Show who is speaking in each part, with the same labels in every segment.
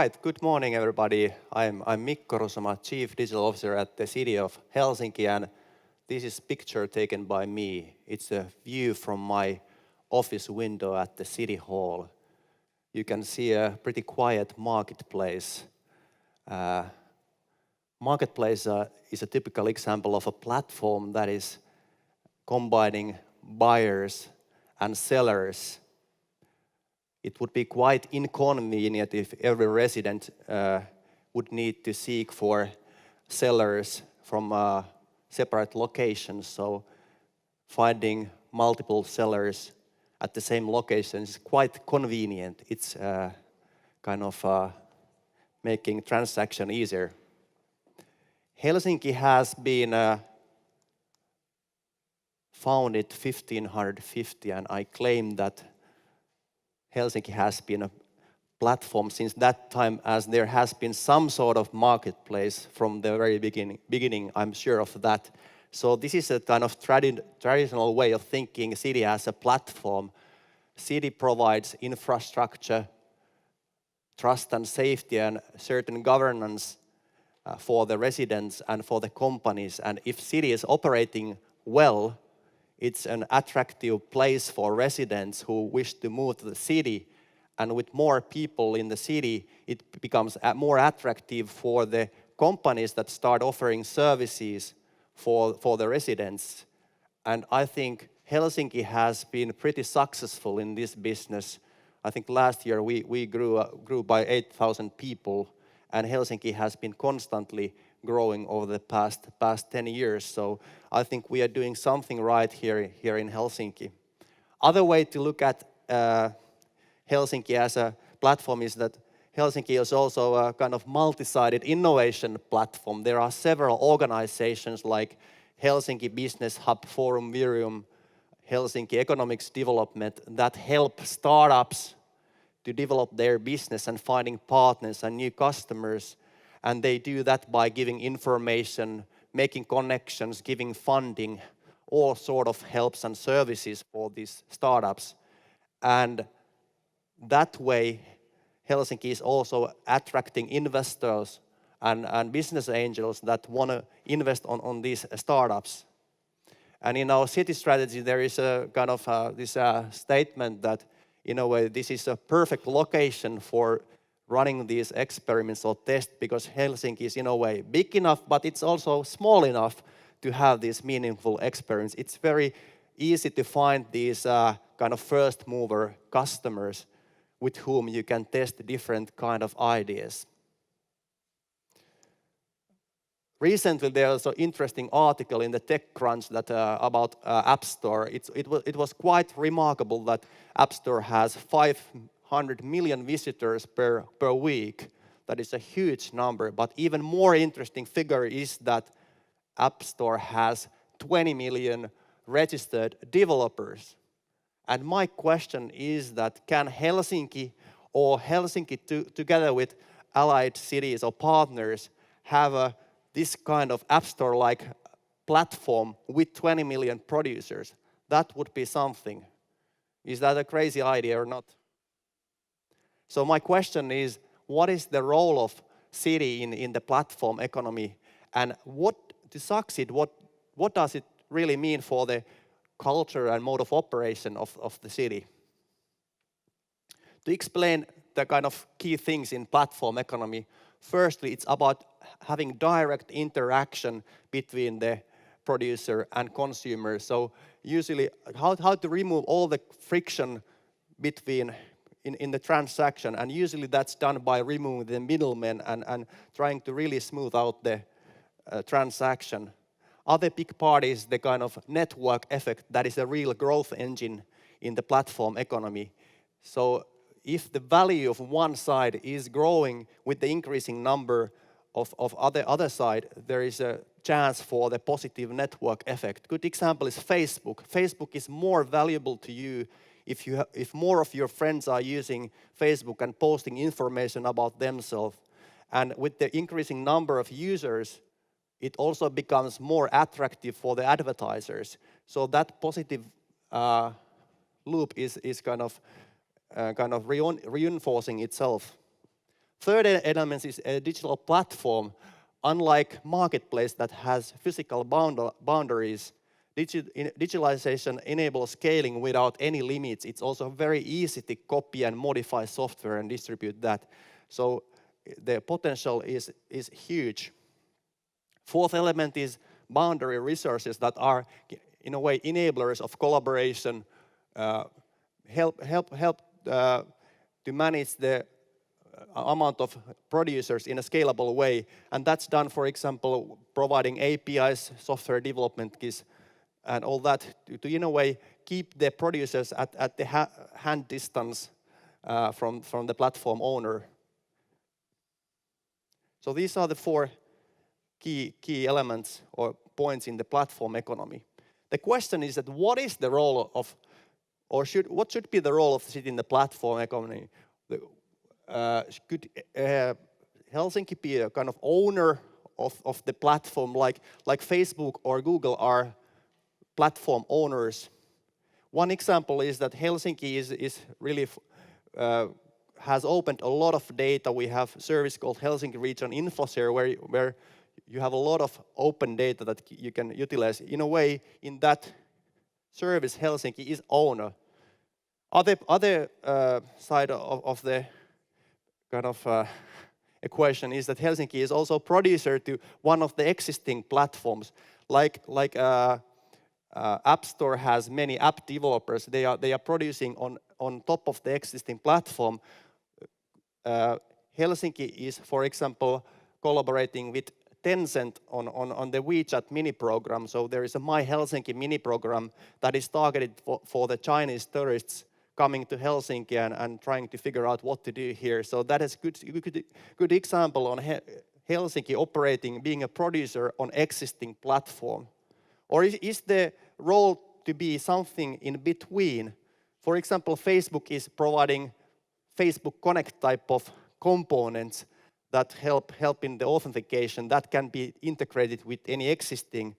Speaker 1: right, good morning everybody. I'm Mikko, Rusama, Chief Digital Officer at the City of Helsinki, and this is a picture taken by me. It's a view from my office window at the City Hall. You can see a pretty quiet marketplace. Marketplace is a typical example of a platform that is combining buyers and sellers. It would be quite inconvenient if every resident would need to seek for sellers from separate locations. So finding multiple sellers at the same location is quite convenient. It's kind of making transaction easier. Helsinki has been founded 1550, and I claim that Helsinki has been a platform since that time, as there has been some sort of marketplace from the very beginning, I'm sure of that. So this is a kind of traditional way of thinking city as a platform. City provides infrastructure, trust and safety, and certain governance for the residents and for the companies. And if city is operating well, it's an attractive place for residents who wish to move to the city. And with more people in the city, it becomes more attractive for the companies that start offering services for the residents. And I think Helsinki has been pretty successful in this business. I think last year we grew by 8,000 people, and Helsinki has been constantly growing over the past 10 years. So I think we are doing something right here in Helsinki. Other way to look at Helsinki as a platform is that Helsinki is also a kind of multi-sided innovation platform. There are several organizations like Helsinki Business Hub, Forum Virium, Helsinki Economics Development that help startups to develop their business and finding partners and new customers. And they do that by giving information, making connections, giving funding, all sort of helps and services for these startups. And that way, Helsinki is also attracting investors and business angels that want to invest on these startups. And in our city strategy, there is a kind of this statement that, in a way, this is a perfect location for running these experiments or tests, because Helsinki is in a way big enough, but it's also small enough to have these meaningful experiments. It's very easy to find these kind of first mover customers with whom you can test different kind of ideas. Recently, there was an interesting article in the TechCrunch that about App Store. It was quite remarkable that App Store has 500 million visitors per week. That is a huge number. But even more interesting figure is that App Store has 20 million registered developers. And my question is that can Helsinki or Helsinki together with allied cities or partners have this kind of App Store-like platform with 20 million producers? That would be something. Is that a crazy idea or not? So my question is, what is the role of city in the platform economy? And to succeed, what does it really mean for the culture and mode of operation of the city? To explain the kind of key things in platform economy, firstly, it's about having direct interaction between the producer and consumer. So usually, how to remove all the friction between in the transaction, and usually that's done by removing the middlemen and trying to really smooth out the transaction. Other big part is the kind of network effect that is a real growth engine in the platform economy. So if the value of one side is growing with the increasing number of other side, there is a chance for the positive network effect. Good example is Facebook. Facebook is more valuable to you if more of your friends are using Facebook and posting information about themselves. And with the increasing number of users, it also becomes more attractive for the advertisers. So that positive loop is kind of reinforcing itself. Third element is a digital platform. Unlike marketplace that has physical boundaries, digitalization enables scaling without any limits. It's also very easy to copy and modify software and distribute that. So the potential is huge. Fourth element is boundary resources that are, in a way, enablers of collaboration, help to manage the amount of producers in a scalable way. And that's done, for example, providing APIs, software development kits, and all that to in a way, keep the producers at the hand distance from the platform owner. So these are the four key elements or points in the platform economy. The question is that what is the role of, or what should be the role of the city in the platform economy? Could Helsinki be a kind of owner of the platform like Facebook or Google are platform owners? One example is that Helsinki is really has opened a lot of data. We have a service called Helsinki Region Infoshare where you have a lot of open data that you can utilize. In a way, in that service, Helsinki is owner. Other side of the kind of equation is that Helsinki is also producer to one of the existing platforms. Like App Store has many app developers. They are producing on top of the existing platform. Helsinki is, for example, collaborating with Tencent on the WeChat mini program. So there is a My Helsinki mini program that is targeted for the Chinese tourists coming to Helsinki and trying to figure out what to do here. So that is good example on Helsinki operating, being a producer on existing platform. Or is the role to be something in between? For example, Facebook is providing Facebook Connect type of components that help in the authentication that can be integrated with any existing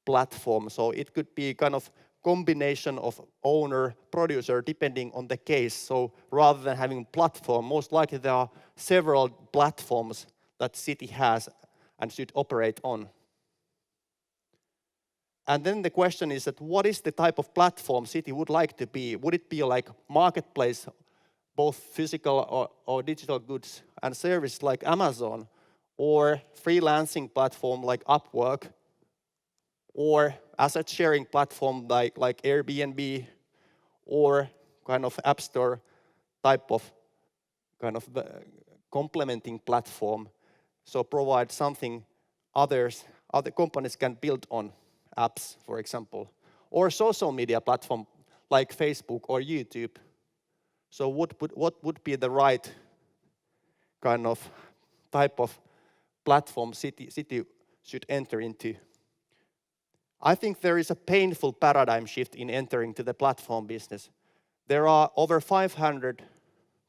Speaker 1: platform. So it could be kind of combination of owner, producer, depending on the case. So rather than having platform, most likely there are several platforms that city has and should operate on. And then the question is that what is the type of platform city would like to be? Would it be like marketplace, both physical or digital goods and service like Amazon, or freelancing platform like Upwork, or asset sharing platform like Airbnb, or kind of App Store type of kind of complementing platform. So provide something other companies can build on, apps, for example, or social media platform like Facebook or YouTube. So what would be the right kind of type of platform city should enter into? I think there is a painful paradigm shift in entering to the platform business. There are over 500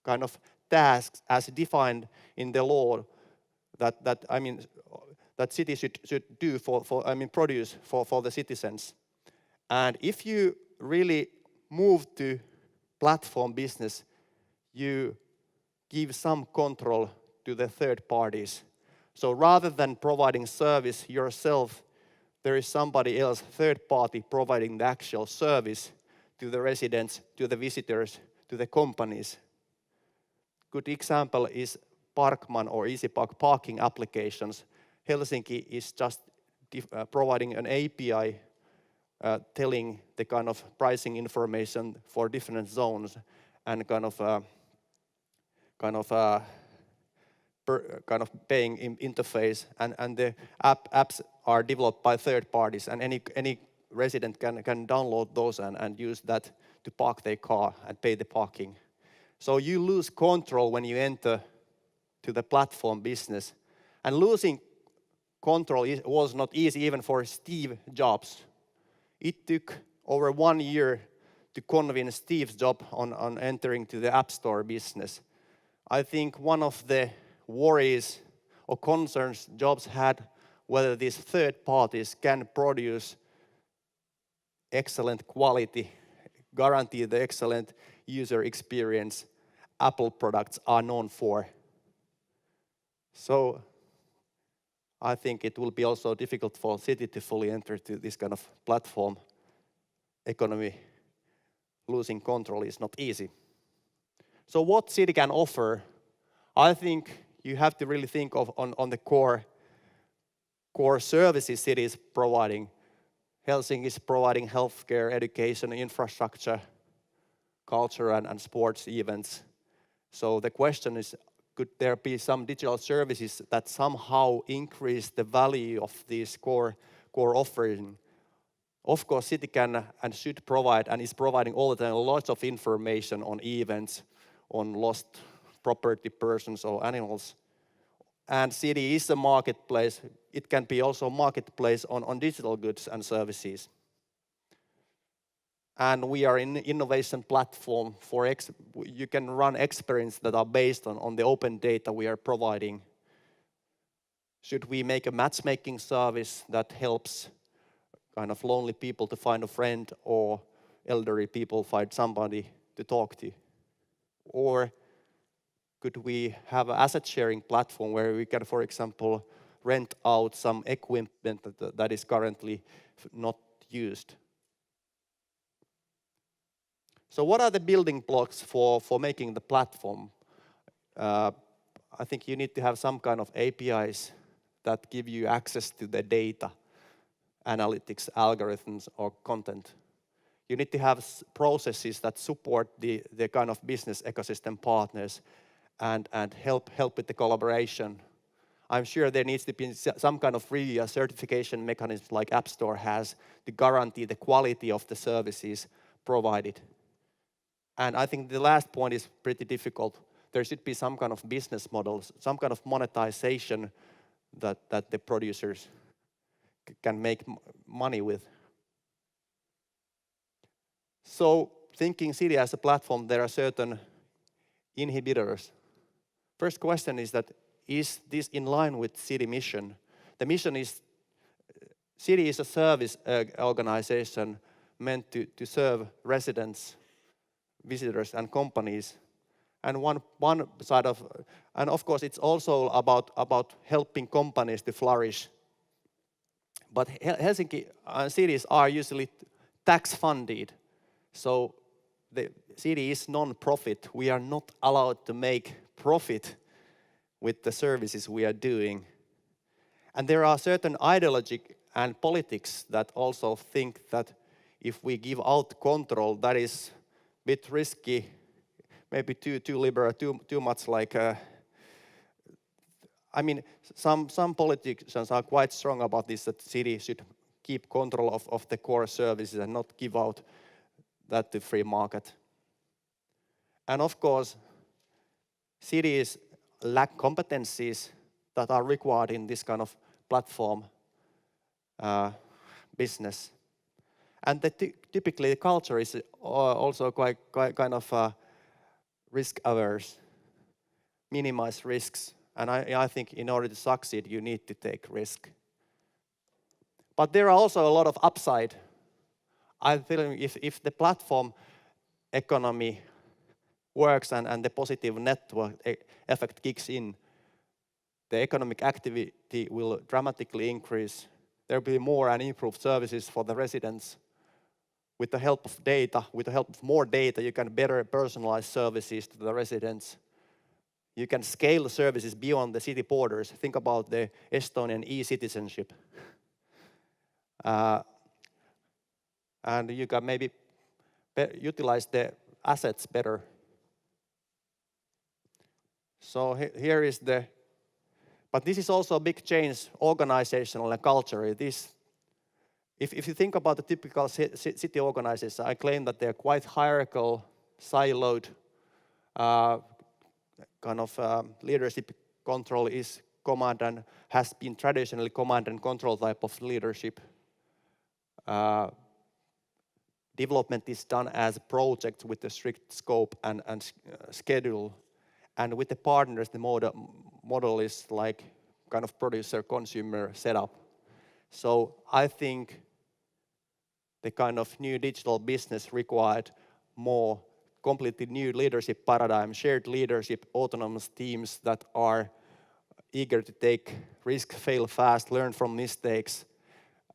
Speaker 1: kind of tasks as defined in the law that cities should do produce for the citizens. And if you really move to platform business, you give some control to the third parties. So rather than providing service yourself, there is somebody else, third party, providing the actual service to the residents, to the visitors, to the companies. Good example is Parkman or EasyPark parking applications. Helsinki is just providing an API telling the kind of pricing information for different zones and kind of paying interface, and the apps are developed by third parties, and any resident can download those and use that to park their car and pay the parking. So you lose control when you enter to the platform business, and losing control was not easy even for Steve Jobs. It took over 1 year to convince Steve Jobs on entering to the App Store business. I think one of the worries or concerns Jobs had whether these third parties can produce excellent quality, guarantee the excellent user experience Apple products are known for. So I think it will be also difficult for city to fully enter to this kind of platform economy. Losing control is not easy. So what city can offer? I think you have to really think of on the core services city is providing. Helsinki is providing healthcare, education, infrastructure, culture and sports events. So the question is, could there be some digital services that somehow increase the value of these core offering? Of course, city can and should provide and is providing all the time lots of information on events, on lost property, persons or animals. And city is a marketplace. It can be also a marketplace on digital goods and services. And we are an innovation platform for you can run experiments that are based on the open data we are providing. Should we make a matchmaking service that helps kind of lonely people to find a friend or elderly people find somebody to talk to? Or could we have an asset sharing platform where we can, for example, rent out some equipment that is currently not used? So what are the building blocks for making the platform? I think you need to have some kind of APIs that give you access to the data, analytics, algorithms, or content. You need to have processes that support the kind of business ecosystem partners and help with the collaboration. I'm sure there needs to be some kind of free certification mechanism like App Store has to guarantee the quality of the services provided. And I think the last point is pretty difficult. There should be some kind of business models, some kind of monetization that the producers can make money with. So thinking city as a platform, there are certain inhibitors. First question is this in line with city mission? The mission is, city is a service organization meant to serve residents, visitors and companies. And one side and of course it's also about helping companies to flourish. But Helsinki cities are usually tax funded. So the city is non-profit. We are not allowed to make profit with the services we are doing. And there are certain ideology and politics that also think that if we give out control, that is a bit risky, maybe too liberal, too much like. I mean, some politicians are quite strong about this, that city should keep control of the core services and not give out that to free market. And of course, cities lack competencies that are required in this kind of platform business. And typically the culture is also quite kind of risk averse, minimize risks. And I think in order to succeed, you need to take risk. But there are also a lot of upside. I feel if the platform economy works and the positive network effect kicks in, the economic activity will dramatically increase. There will be more and improved services for the residents. With the help of data, with the help of more data, you can better personalize services to the residents. You can scale services beyond the city borders. Think about the Estonian e-citizenship. And you can maybe utilize the assets better. So here is but this is also a big change, organizational and culture. If you think about the typical city organizers, I claim that they're quite hierarchical, siloed, kind of leadership control is command and has been traditionally command and control type of leadership. Development is done as a project with a strict scope and schedule. And with the partners, the model is like kind of producer-consumer setup. So I think the kind of new digital business required more completely new leadership paradigm, shared leadership, autonomous teams that are eager to take risk, fail fast, learn from mistakes.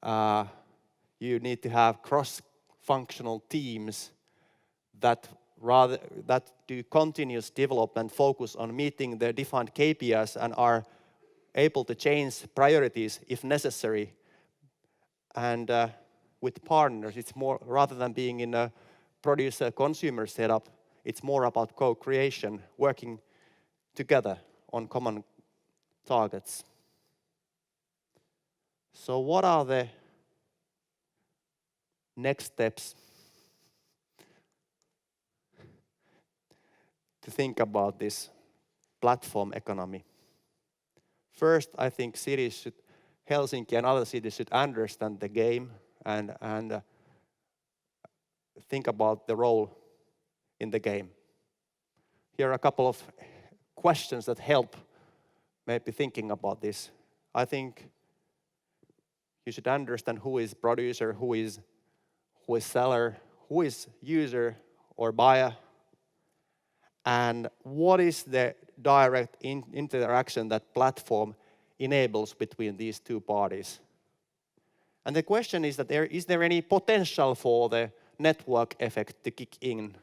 Speaker 1: You need to have cross-functional teams that do continuous development, focus on meeting their defined KPIs and are able to change priorities if necessary. And with partners, it's more, rather than being in a producer-consumer setup, it's more about co-creation, working together on common targets. So what are the next steps to think about this platform economy? First, I think Helsinki and other cities should understand the game and think about the role in the game. Here are a couple of questions that help maybe thinking about this. I think you should understand who is producer, who is seller, who is user or buyer, and what is the direct interaction that platform enables between these two parties. And the question is that is there any potential for the network effect to kick in?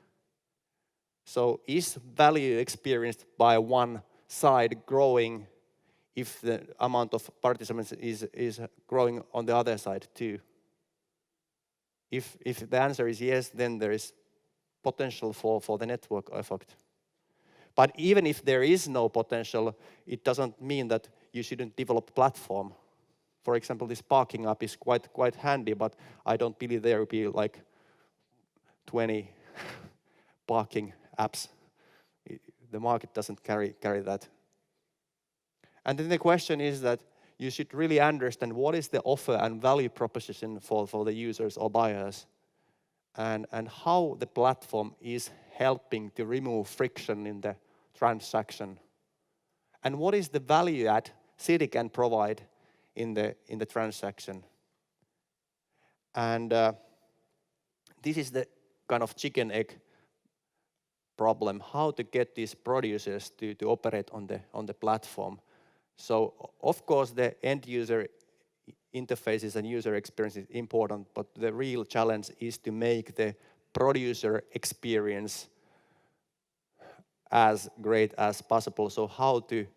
Speaker 1: So is value experienced by one side growing if the amount of participants is growing on the other side too? If the answer is yes, then there is potential for the network effect. But even if there is no potential, it doesn't mean that you shouldn't develop a platform. For example, this parking app is quite handy, but I don't believe there will be like 20 parking apps. The market doesn't carry that. And then the question is that you should really understand what is the offer and value proposition for the users or buyers, and how the platform is helping to remove friction in the transaction. And what is the value add City can provide in the transaction. And this is the kind of chicken egg problem, how to get these producers to operate on the platform. So of course the end user interfaces and user experience is important, but the real challenge is to make the producer experience as great as possible. So how to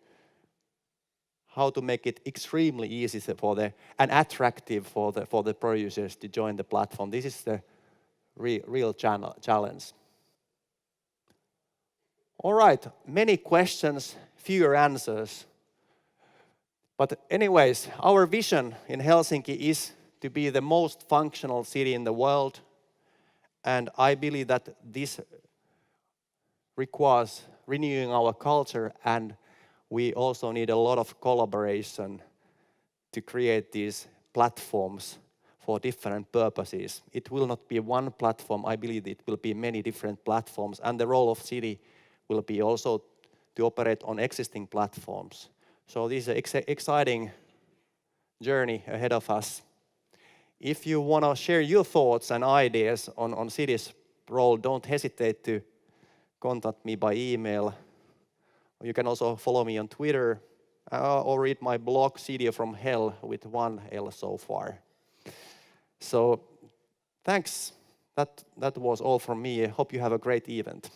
Speaker 1: make it extremely easy and attractive for the producers to join the platform. This is the real challenge. All right, many questions, fewer answers. But anyways, our vision in Helsinki is to be the most functional city in the world. And I believe that this requires renewing our culture, and we also need a lot of collaboration to create these platforms for different purposes. It will not be one platform. I believe it will be many different platforms, and the role of city will be also to operate on existing platforms. So this is an exciting journey ahead of us. If you want to share your thoughts and ideas on city's role, don't hesitate to contact me by email. You can also follow me on Twitter or read my blog, City from Hell, with one L so far. So thanks. That was all from me. I hope you have a great event.